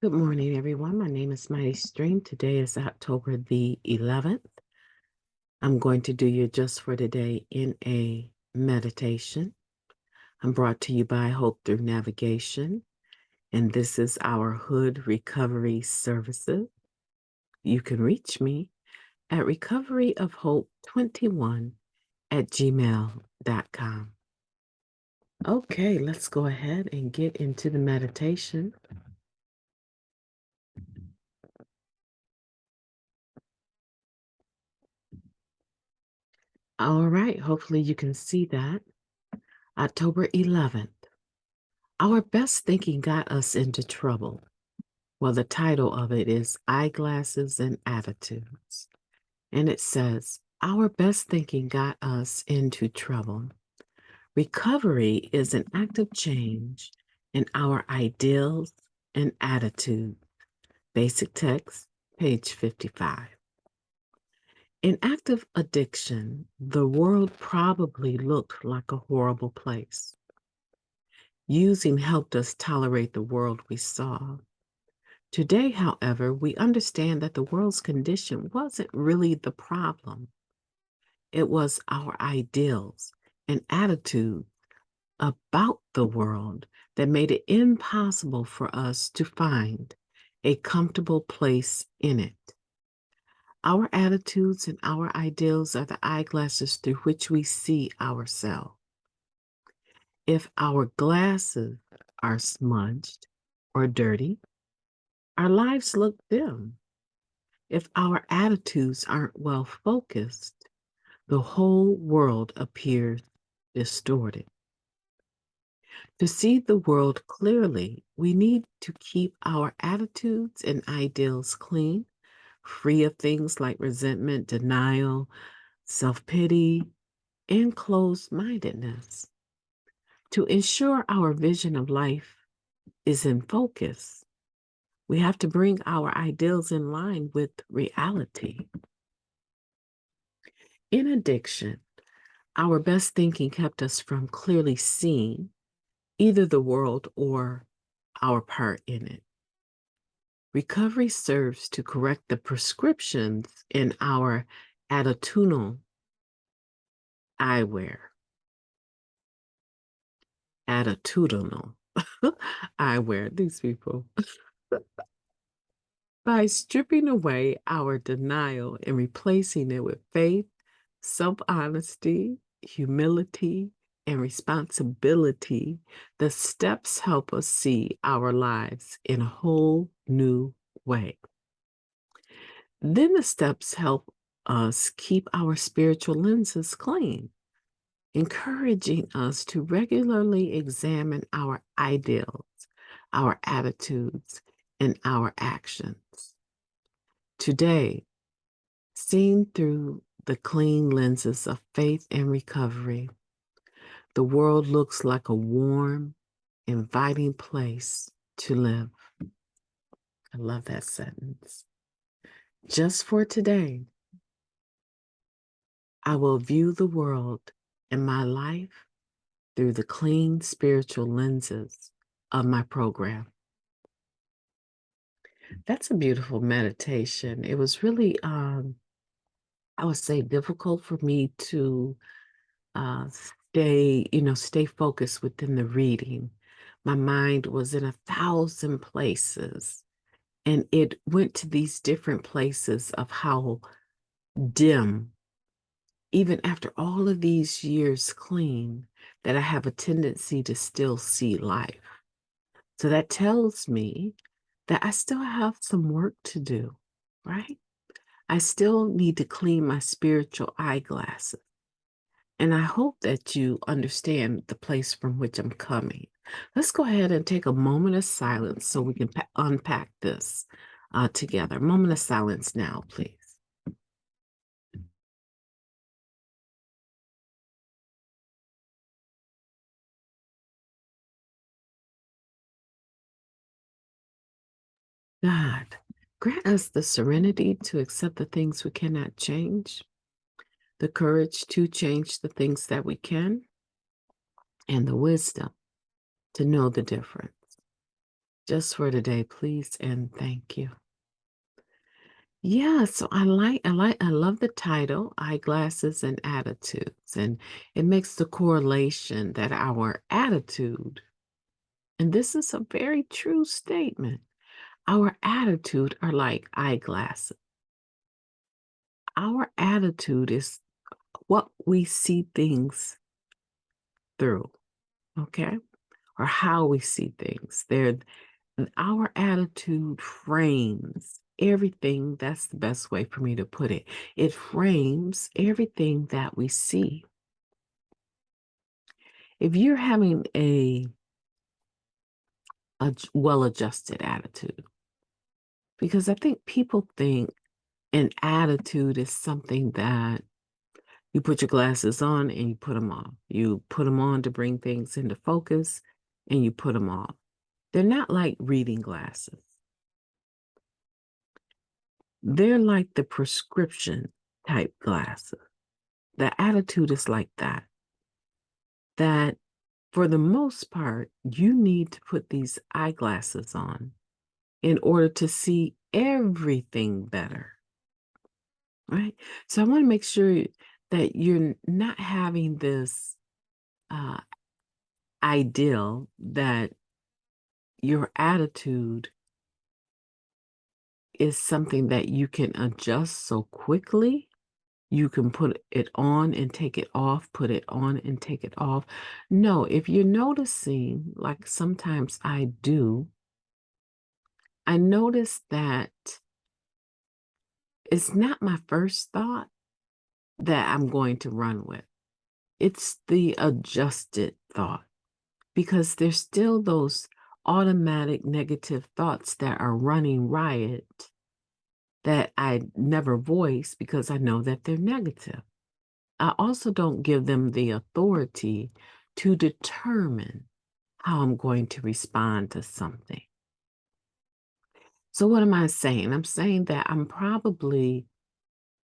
Good morning, everyone. My name is MightyStream. Today is October the 11th. I'm going to do your Just for Today in a meditation. I'm brought to you by Hope Through Navigation, and this is our H.O.O.D Recovery Services. You can reach me at recoveryofhope21@gmail.com. Okay, let's go ahead and get into the meditation. All right, hopefully you can see that. October 11th. Our best thinking got us into trouble. Well, the title of it is Eyeglasses and Attitudes. And it says, Our best thinking got us into trouble. Recovery is an active change in our ideals and attitudes. Basic text, page 55. In active addiction, the world probably looked like a horrible place. Using helped us tolerate the world we saw. Today, however, we understand that the world's condition wasn't really the problem. It was our ideals and attitude about the world that made it impossible for us to find a comfortable place in it. Our attitudes and our ideals are the eyeglasses through which we see ourselves. If our glasses are smudged or dirty, our lives look dim. If our attitudes aren't well focused, the whole world appears distorted. To see the world clearly, we need to keep our attitudes and ideals clean, free of things like resentment, denial, self-pity, and closed-mindedness. To ensure our vision of life is in focus, we have to bring our ideals in line with reality. In addiction, our best thinking kept us from clearly seeing either the world or our part in it. Recovery serves to correct the prescriptions in our attitudinal eyewear. Attitudinal eyewear, these people. By stripping away our denial and replacing it with faith, self-honesty, humility, and responsibility, the steps help us see our lives in a whole new way. Then the steps help us keep our spiritual lenses clean, encouraging us to regularly examine our ideals, our attitudes, and our actions. Today, seen through the clean lenses of faith and recovery, the world looks like a warm, inviting place to live. I love that sentence. Just for today, I will view the world and my life through the clean spiritual lenses of my program. That's a beautiful meditation. It was really, I would say, difficult for me to stay focused within the reading. My mind was in 1,000 places, and it went to these different places of how dim, even after all of these years clean, that I have a tendency to still see life. So that tells me that I still have some work to do, right? I still need to clean my spiritual eyeglasses. And I hope that you understand the place from which I'm coming. Let's go ahead and take a moment of silence so we can unpack this together. Moment of silence now, please. God, grant us the serenity to accept the things we cannot change, the courage to change the things that we can, and the wisdom to know the difference. just for today, please and thank you. Yeah, so I love the title, Eyeglasses and Attitudes, and it makes the correlation that our attitude, and this is a very true statement, our attitude are like eyeglasses. Our attitude is what we see things through, okay? Or how we see things. Our attitude frames everything. That's the best way for me to put it. It frames everything that we see. If you're having a well-adjusted attitude, because I think people think an attitude is something that you put your glasses on and you put them off. You put them on to bring things into focus and you put them off. They're not like reading glasses. They're like the prescription type glasses. The attitude is like that. That for the most part, you need to put these eyeglasses on in order to see everything better. Right? So I want to make sure that you're not having this ideal that your attitude is something that you can adjust so quickly. You can put it on and take it off, put it on and take it off. No, if you're noticing, like sometimes I do, I notice that it's not my first thought that I'm going to run with. It's the adjusted thought because there's still those automatic negative thoughts that are running riot that I never voice because I know that they're negative. I also don't give them the authority to determine how I'm going to respond to something. So what am I saying? I'm saying that I'm probably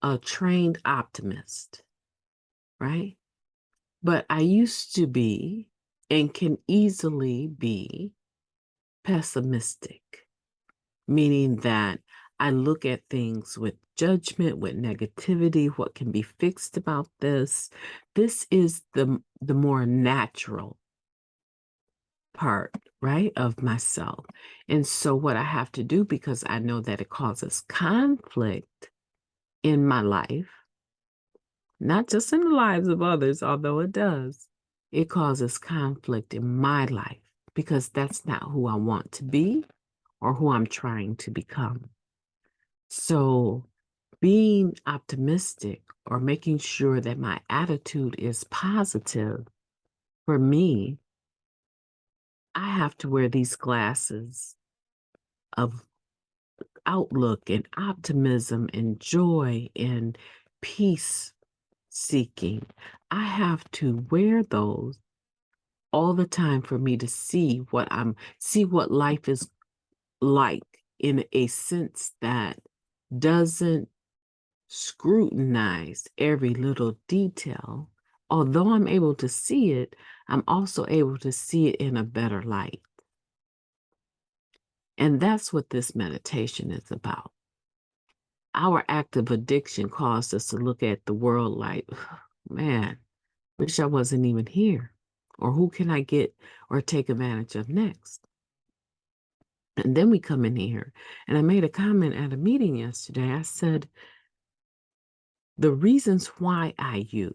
a trained optimist, right? But I used to be and can easily be pessimistic, meaning that I look at things with judgment, with negativity, what can be fixed about this. This is the more natural part, right, of myself. And so what I have to do, because I know that it causes conflict in my life, not just in the lives of others, although it does, it causes conflict in my life because that's not who I want to be or who I'm trying to become. So being optimistic or making sure that my attitude is positive, for me, I have to wear these glasses of outlook and optimism and joy and peace seeking. I have to wear those all the time for me to see what life is like in a sense that doesn't scrutinize every little detail. Although I'm able to see it, I'm also able to see it in a better light. And that's what this meditation is about. Our active addiction caused us to look at the world like, man, wish I wasn't even here. Or who can I get or take advantage of next? And then we come in here. And I made a comment at a meeting yesterday. I said, the reasons why I use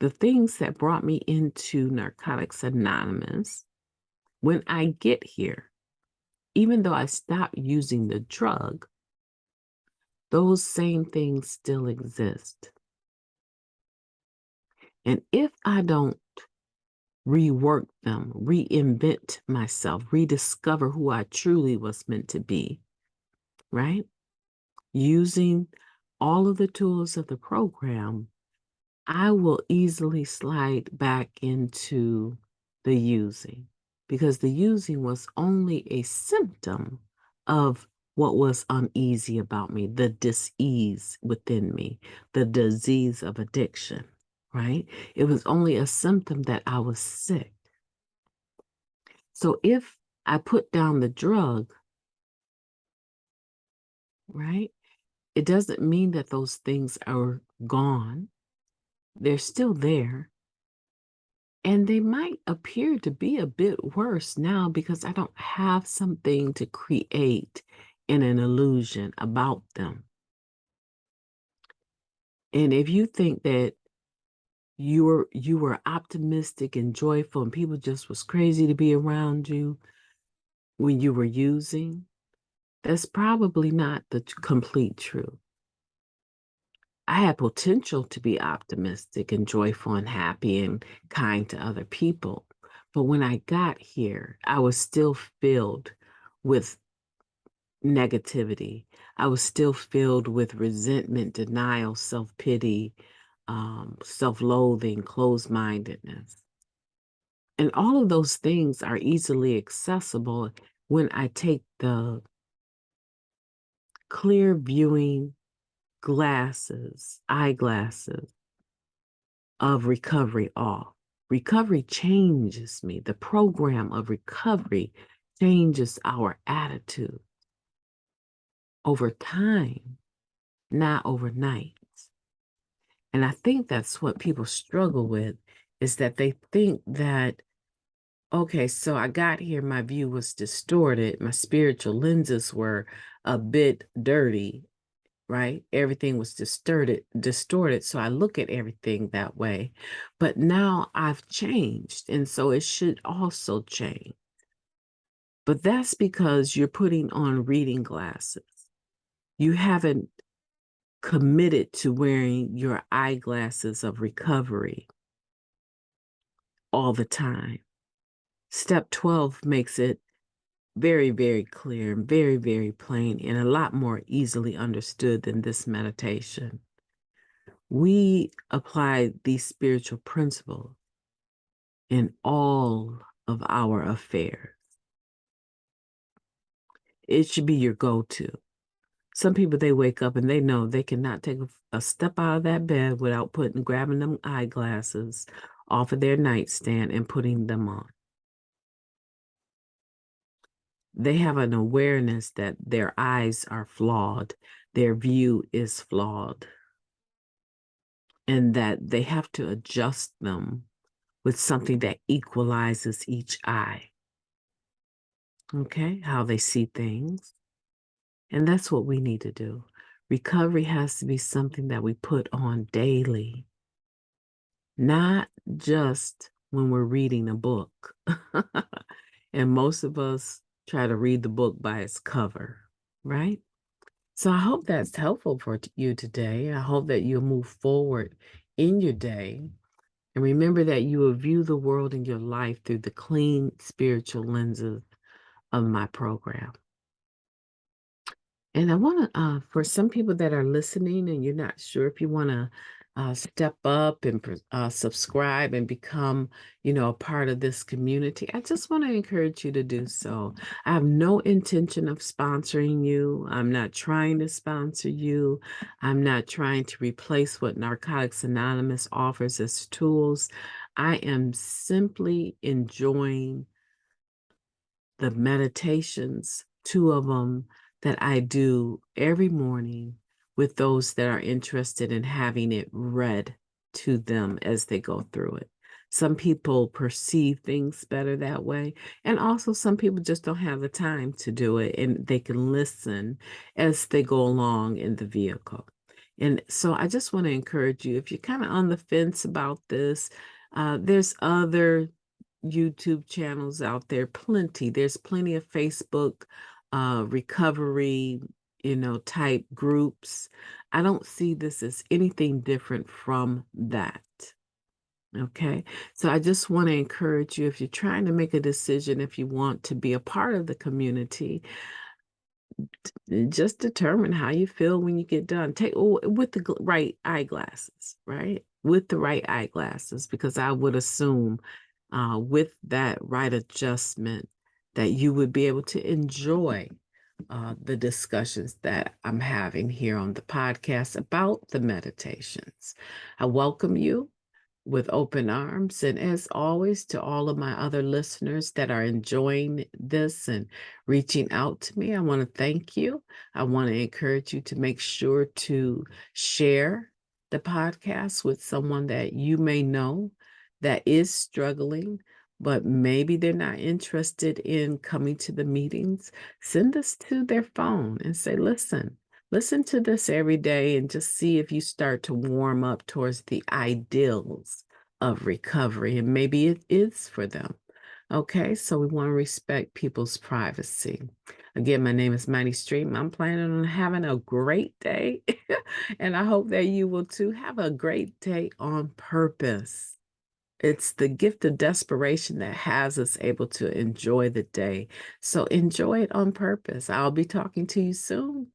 the things that brought me into Narcotics Anonymous, when I get here, even though I stop using the drug, those same things still exist. And if I don't rework them, reinvent myself, rediscover who I truly was meant to be, right? Using all of the tools of the program, I will easily slide back into the using because the using was only a symptom of what was uneasy about me, the dis-ease within me, the disease of addiction, right? It was only a symptom that I was sick. So if I put down the drug, right? It doesn't mean that those things are gone. They're still there. And they might appear to be a bit worse now because I don't have something to create in an illusion about them. And if you think that you were optimistic and joyful and people just was crazy to be around you when you were using, that's probably not the complete truth. I had potential to be optimistic and joyful and happy and kind to other people. But when I got here, I was still filled with negativity. I was still filled with resentment, denial, self-pity, self-loathing, closed-mindedness. And all of those things are easily accessible when I take the clear viewing eyeglasses of recovery off. Recovery changes me. The program of recovery changes our attitude over time, not overnight. And I think that's what people struggle with, is that they think that, okay, so I got here, my view was distorted, my spiritual lenses were a bit dirty, right? Everything was distorted. So I look at everything that way. But now I've changed. And so it should also change. But that's because you're putting on reading glasses. You haven't committed to wearing your eyeglasses of recovery all the time. Step 12 makes it very, very clear and very, very plain and a lot more easily understood than this meditation. We apply these spiritual principles in all of our affairs. It should be your go-to. Some people, they wake up and they know they cannot take a step out of that bed without grabbing them eyeglasses off of their nightstand and putting them on. They have an awareness that their eyes are flawed, their view is flawed, and that they have to adjust them with something that equalizes each eye. Okay, how they see things. And that's what we need to do. Recovery has to be something that we put on daily, not just when we're reading a book. And most of us try to read the book by its cover, right? So I hope that's helpful for you today. I hope that you'll move forward in your day. And remember that you will view the world and your life through the clean spiritual lenses of my program. And I want to, for some people that are listening and you're not sure if you want to step up and subscribe and become, a part of this community, I just want to encourage you to do so. I have no intention of sponsoring you. I'm not trying to sponsor you. I'm not trying to replace what Narcotics Anonymous offers as tools. I am simply enjoying the meditations, 2 of them that I do every morning with those that are interested in having it read to them as they go through it. Some people perceive things better that way, and also some people just don't have the time to do it, and they can listen as they go along in the vehicle. And so I just want to encourage you, if you're kind of on the fence about this, there's other YouTube channels out there, plenty. There's plenty of Facebook recovery, type groups. I don't see this as anything different from that. Okay. So I just want to encourage you, if you're trying to make a decision, if you want to be a part of the community, just determine how you feel when you get done. Take with the right eyeglasses, right? With the right eyeglasses, because I would assume with that right adjustment that you would be able to enjoy the discussions that I'm having here on the podcast about the meditations. I welcome you. with open arms. And as always, to all of my other listeners that are enjoying this and reaching out to me, I want to thank you. I want to encourage you to make sure to share the podcast with someone that you may know that is struggling, but maybe they're not interested in coming to the meetings. Send this to their phone and say, listen to this every day and just see if you start to warm up towards the ideals of recovery. And maybe it is for them. Okay, so we want to respect people's privacy. Again, my name is MightyStream. I'm planning on having a great day. And I hope that you will too. Have a great day on purpose. It's the gift of desperation that has us able to enjoy the day. So enjoy it on purpose. I'll be talking to you soon.